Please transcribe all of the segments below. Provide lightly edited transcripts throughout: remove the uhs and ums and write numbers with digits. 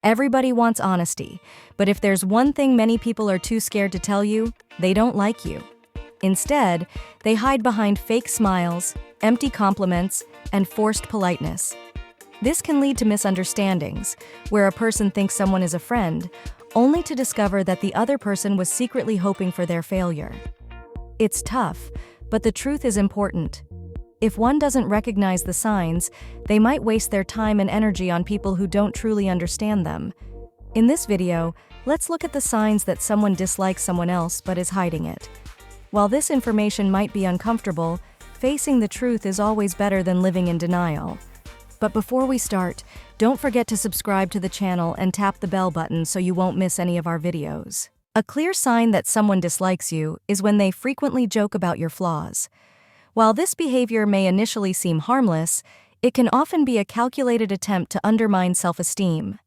Everybody wants honesty, but if there's one thing many people are too scared to tell you, they don't like you. Instead, they hide behind fake smiles, empty compliments, and forced politeness. This can lead to misunderstandings, where a person thinks someone is a friend, only to discover that the other person was secretly hoping for their failure. It's tough, but the truth is important. If one doesn't recognize the signs, they might waste their time and energy on people who don't truly understand them. In this video, let's look at the signs that someone dislikes someone else but is hiding it. While this information might be uncomfortable, facing the truth is always better than living in denial. But before we start, don't forget to subscribe to the channel and tap the bell button so you won't miss any of our videos. A clear sign that someone dislikes you is when they frequently joke about your flaws. While this behavior may initially seem harmless, it can often be a calculated attempt to undermine self-esteem.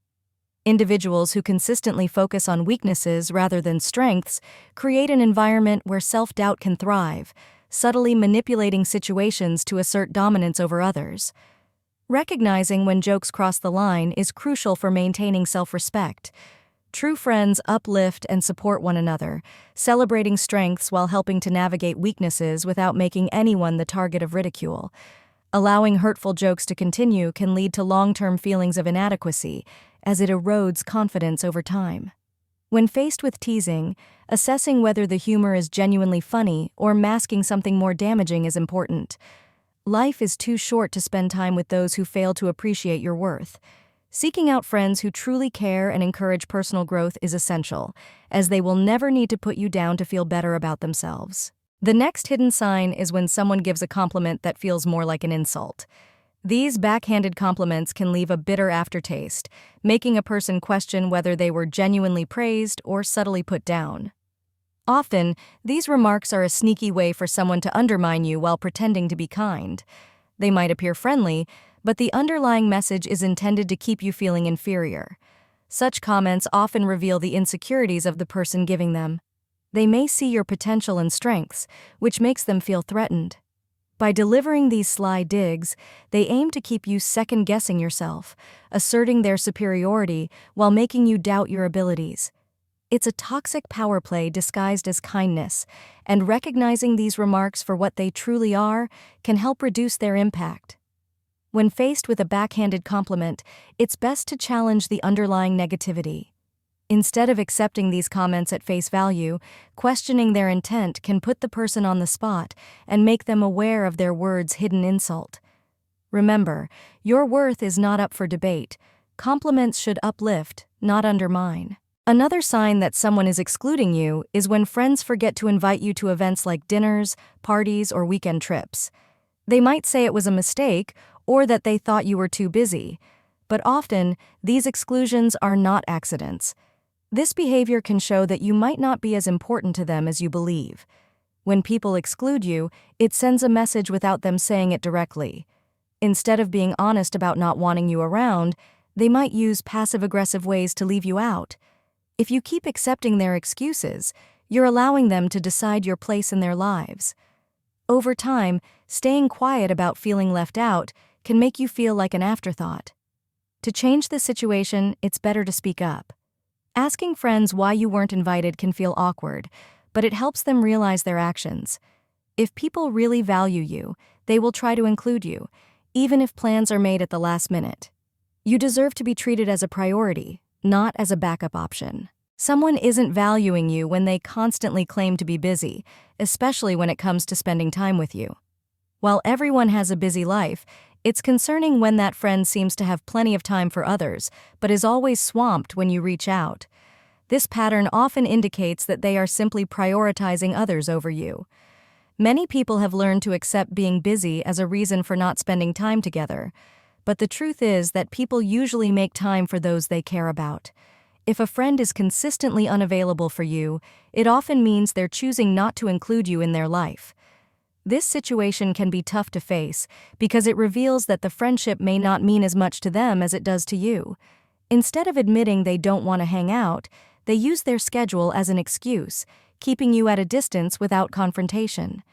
Individuals who consistently focus on weaknesses rather than strengths create an environment where self-doubt can thrive, subtly manipulating situations to assert dominance over others. Recognizing when jokes cross the line is crucial for maintaining self-respect. True friends uplift and support one another, celebrating strengths while helping to navigate weaknesses without making anyone the target of ridicule. Allowing hurtful jokes to continue can lead to long-term feelings of inadequacy, as it erodes confidence over time. When faced with teasing, assessing whether the humor is genuinely funny or masking something more damaging is important. Life is too short to spend time with those who fail to appreciate your worth. Seeking out friends who truly care and encourage personal growth is essential, as they will never need to put you down to feel better about themselves. The next hidden sign is when someone gives a compliment that feels more like an insult. These backhanded compliments can leave a bitter aftertaste, making a person question whether they were genuinely praised or subtly put down. Often, these remarks are a sneaky way for someone to undermine you while pretending to be kind. They might appear friendly, but the underlying message is intended to keep you feeling inferior. Such comments often reveal the insecurities of the person giving them. They may see your potential and strengths, which makes them feel threatened. By delivering these sly digs, they aim to keep you second-guessing yourself, asserting their superiority while making you doubt your abilities. It's a toxic power play disguised as kindness, and recognizing these remarks for what they truly are can help reduce their impact. When faced with a backhanded compliment, it's best to challenge the underlying negativity. Instead of accepting these comments at face value, questioning their intent can put the person on the spot and make them aware of their words' hidden insult. Remember, your worth is not up for debate. Compliments should uplift, not undermine. Another sign that someone is excluding you is when friends forget to invite you to events like dinners, parties, or weekend trips. They might say it was a mistake or that they thought you were too busy, but often these exclusions are not accidents. This behavior can show that you might not be as important to them as you believe. When people exclude you, it sends a message without them saying it directly. Instead of being honest about not wanting you around, they might use passive-aggressive ways to leave you out. If you keep accepting their excuses, you're allowing them to decide your place in their lives. Over time, staying quiet about feeling left out can make you feel like an afterthought. To change the situation, it's better to speak up. Asking friends why you weren't invited can feel awkward, but it helps them realize their actions. If people really value you, they will try to include you, even if plans are made at the last minute. You deserve to be treated as a priority, not as a backup option. Someone isn't valuing you when they constantly claim to be busy, especially when it comes to spending time with you. While everyone has a busy life, it's concerning when that friend seems to have plenty of time for others, but is always swamped when you reach out. This pattern often indicates that they are simply prioritizing others over you. Many people have learned to accept being busy as a reason for not spending time together, but the truth is that people usually make time for those they care about. If a friend is consistently unavailable for you, it often means they're choosing not to include you in their life. This situation can be tough to face because it reveals that the friendship may not mean as much to them as it does to you. Instead of admitting they don't want to hang out, they use their schedule as an excuse, keeping you at a distance without confrontation.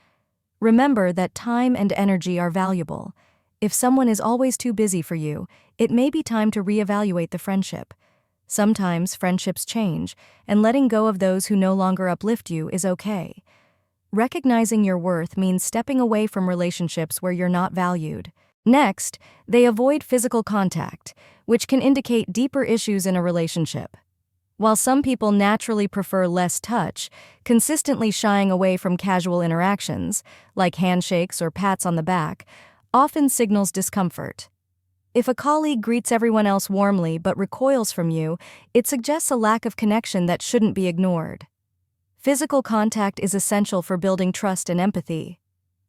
Remember that time and energy are valuable. If someone is always too busy for you, it may be time to reevaluate the friendship. Sometimes friendships change, and letting go of those who no longer uplift you is okay. Recognizing your worth means stepping away from relationships where you're not valued. Next, they avoid physical contact, which can indicate deeper issues in a relationship. While some people naturally prefer less touch, consistently shying away from casual interactions, like handshakes or pats on the back, often signals discomfort. If a colleague greets everyone else warmly but recoils from you, it suggests a lack of connection that shouldn't be ignored. Physical contact is essential for building trust and empathy.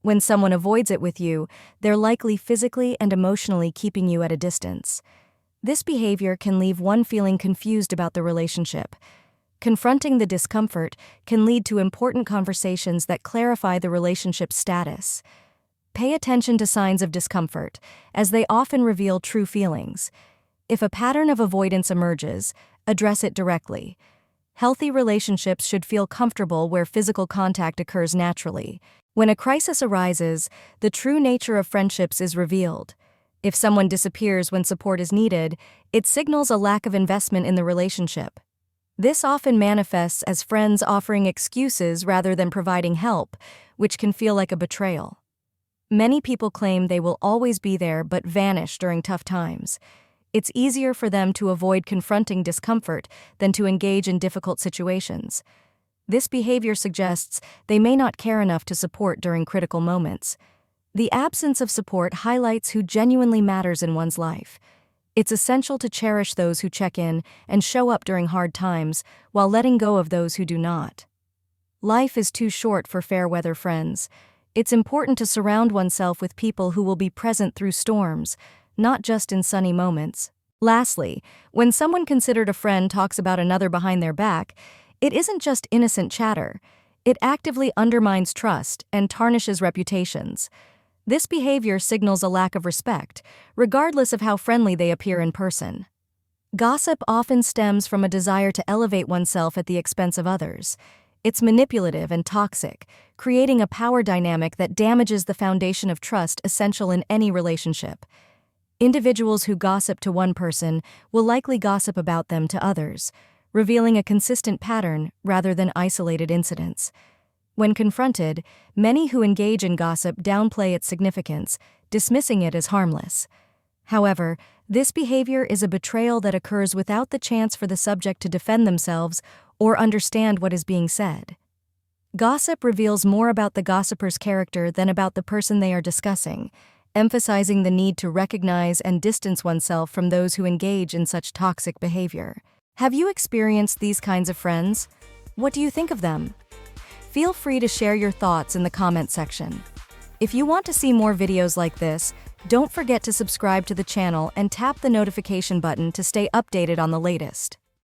When someone avoids it with you, they're likely physically and emotionally keeping you at a distance. This behavior can leave one feeling confused about the relationship. Confronting the discomfort can lead to important conversations that clarify the relationship's status. Pay attention to signs of discomfort, as they often reveal true feelings. If a pattern of avoidance emerges, address it directly. Healthy relationships should feel comfortable where physical contact occurs naturally. When a crisis arises, the true nature of friendships is revealed. If someone disappears when support is needed, it signals a lack of investment in the relationship. This often manifests as friends offering excuses rather than providing help, which can feel like a betrayal. Many people claim they will always be there but vanish during tough times. It's easier for them to avoid confronting discomfort than to engage in difficult situations. This behavior suggests they may not care enough to support during critical moments. The absence of support highlights who genuinely matters in one's life. It's essential to cherish those who check in and show up during hard times while letting go of those who do not. Life is too short for fair-weather friends. It's important to surround oneself with people who will be present through storms, not just in sunny moments. Lastly, when someone considered a friend talks about another behind their back, it isn't just innocent chatter. It actively undermines trust and tarnishes reputations. This behavior signals a lack of respect, regardless of how friendly they appear in person. Gossip often stems from a desire to elevate oneself at the expense of others. It's manipulative and toxic, creating a power dynamic that damages the foundation of trust essential in any relationship. Individuals who gossip to one person will likely gossip about them to others, revealing a consistent pattern rather than isolated incidents. When confronted, many who engage in gossip downplay its significance, dismissing it as harmless. However, this behavior is a betrayal that occurs without the chance for the subject to defend themselves or understand what is being said. Gossip reveals more about the gossiper's character than about the person they are discussing, emphasizing the need to recognize and distance oneself from those who engage in such toxic behavior. Have you experienced these kinds of friends? What do you think of them? Feel free to share your thoughts in the comment section. If you want to see more videos like this, don't forget to subscribe to the channel and tap the notification button to stay updated on the latest.